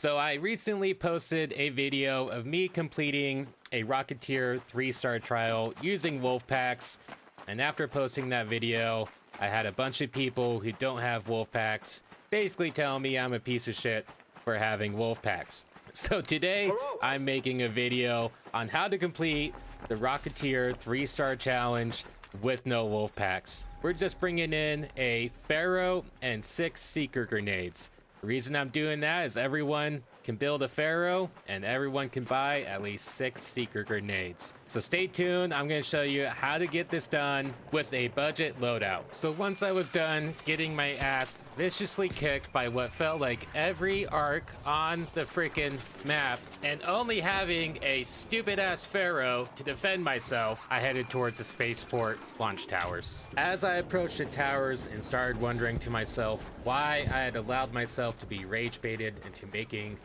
So I recently posted a video of me completing a Rocketeer 3-star trial using Wolfpacks, and after posting that video, I had a bunch of people who don't have Wolfpacks basically telling me I'm a piece of shit for having Wolfpacks. So today, I'm making a video on how to complete the Rocketeer 3-star challenge with no Wolfpacks. We're just bringing in a Ferro and 6 Seeker grenades. The reason I'm doing that is everyone can build a Ferro and everyone can buy at least 6 Seeker grenades. So stay tuned, I'm going to show you how to get this done with a budget loadout. So once I was done getting my ass viciously kicked by what felt like every arc on the freaking map and only having a stupid ass Ferro to defend myself, I headed towards the spaceport launch towers. As I approached the towers and started wondering to myself why I had allowed myself to be rage baited into making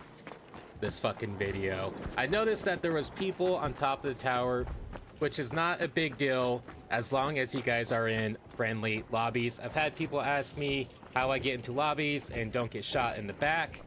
this fucking video, I noticed that there was people on top of the tower, which is not a big deal as long as you guys are in friendly lobbies. I've had people ask me how I get into lobbies and don't get shot in the back.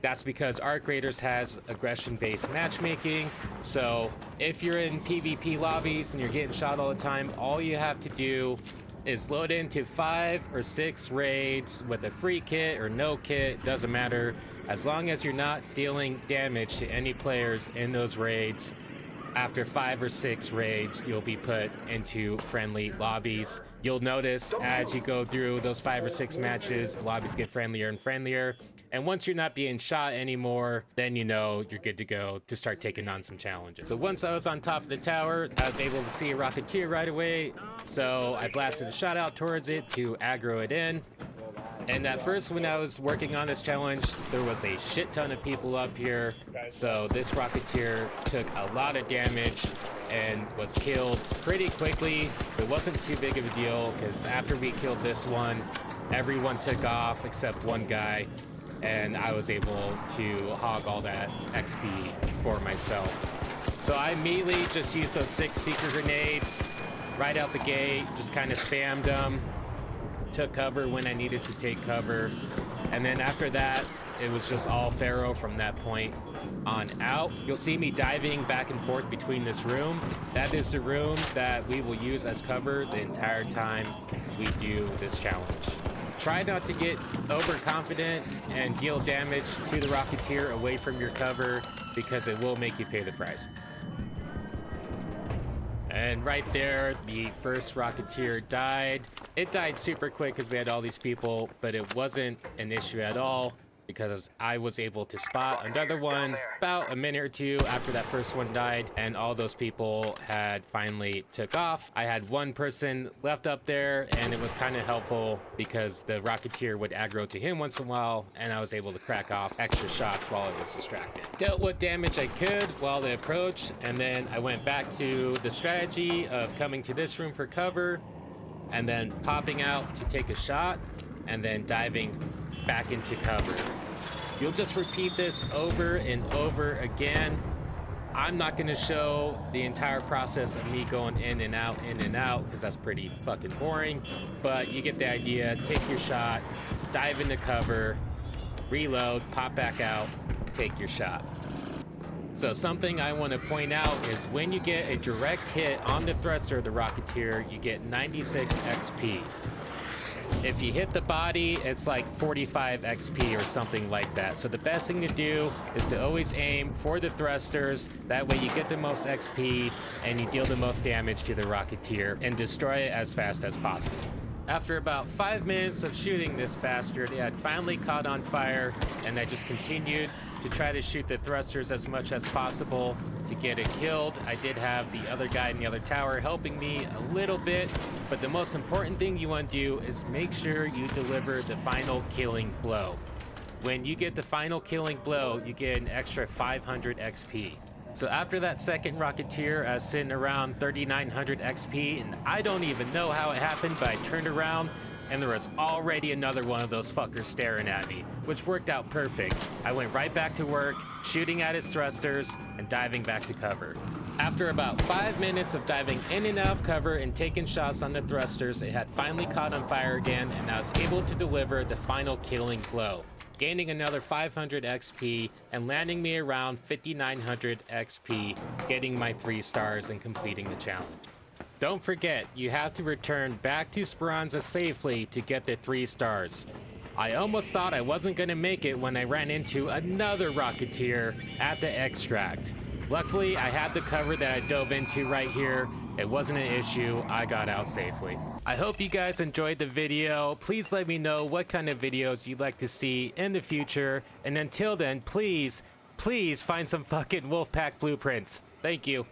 That's because Arc Raiders has aggression-based matchmaking. So if you're in PvP lobbies and you're getting shot all the time, all you have to do is load into 5 or 6 raids with a free kit or no kit, doesn't matter. As long as you're not dealing damage to any players in those raids, after 5 or 6 raids, you'll be put into friendly lobbies. You'll notice as you go through those 5 or 6 matches, the lobbies get friendlier and friendlier. And once you're not being shot anymore, then you know you're good to go to start taking on some challenges. So once I was on top of the tower, I was able to see a Rocketeer right away. So I blasted a shot out towards it to aggro it in. And at first, when I was working on this challenge, there was a shit ton of people up here. So this Rocketeer took a lot of damage and was killed pretty quickly. It wasn't too big of a deal because after we killed this one, everyone took off except one guy. And I was able to hog all that XP for myself. So I immediately just used those 6 Seeker grenades right out the gate, just kind of spammed them. Took cover when I needed to take cover, and then after that it was just all Ferro from that point on out. You'll see me diving back and forth between this room. That is the room that we will use as cover the entire time we do this challenge. Try not to get overconfident and deal damage to the Rocketeer away from your cover because it will make you pay the price. And right there, the first Rocketeer died. It died super quick because we had all these people, but it wasn't an issue at all because I was able to spot another one about a minute or two after that first one died, and all those people had finally took off. I had one person left up there, and it was kind of helpful because the Rocketeer would aggro to him once in a while, and I was able to crack off extra shots while I was distracted. Dealt what damage I could while they approached, and then I went back to the strategy of coming to this room for cover, and then popping out to take a shot, and then diving back into cover. You'll just repeat this over and over again. I'm not going to show the entire process of me going in and out, because that's pretty fucking boring, but you get the idea. Take your shot, dive into cover, reload, pop back out, take your shot. So something I want to point out is when you get a direct hit on the thruster of the Rocketeer, you get 96 XP. If you hit the body, it's like 45 XP or something like that. So the best thing to do is to always aim for the thrusters. That way you get the most XP and you deal the most damage to the Rocketeer and destroy it as fast as possible. After about 5 minutes of shooting this bastard, it had finally caught on fire, and I just continued to try to shoot the thrusters as much as possible to get it killed. I did have the other guy in the other tower helping me a little bit, but the most important thing you want to do is make sure you deliver the final killing blow. When you get the final killing blow, you get an extra 500 XP. So after that second Rocketeer, I was sitting around 3,900 XP, and I don't even know how it happened, but I turned around and there was already another one of those fuckers staring at me, which worked out perfect. I went right back to work, shooting at his thrusters and diving back to cover. After about 5 minutes of diving in and out of cover and taking shots on the thrusters, it had finally caught on fire again, and I was able to deliver the final killing blow. gaining another 500 XP, and landing me around 5,900 XP, getting my 3 stars and completing the challenge. Don't forget, you have to return back to Speranza safely to get the 3 stars. I almost thought I wasn't going to make it when I ran into another Rocketeer at the extract. Luckily, I had the cover that I dove into right here. It wasn't an issue. I got out safely. I hope you guys enjoyed the video. Please let me know what kind of videos you'd like to see in the future. And until then, please find some fucking Wolfpack blueprints. Thank you.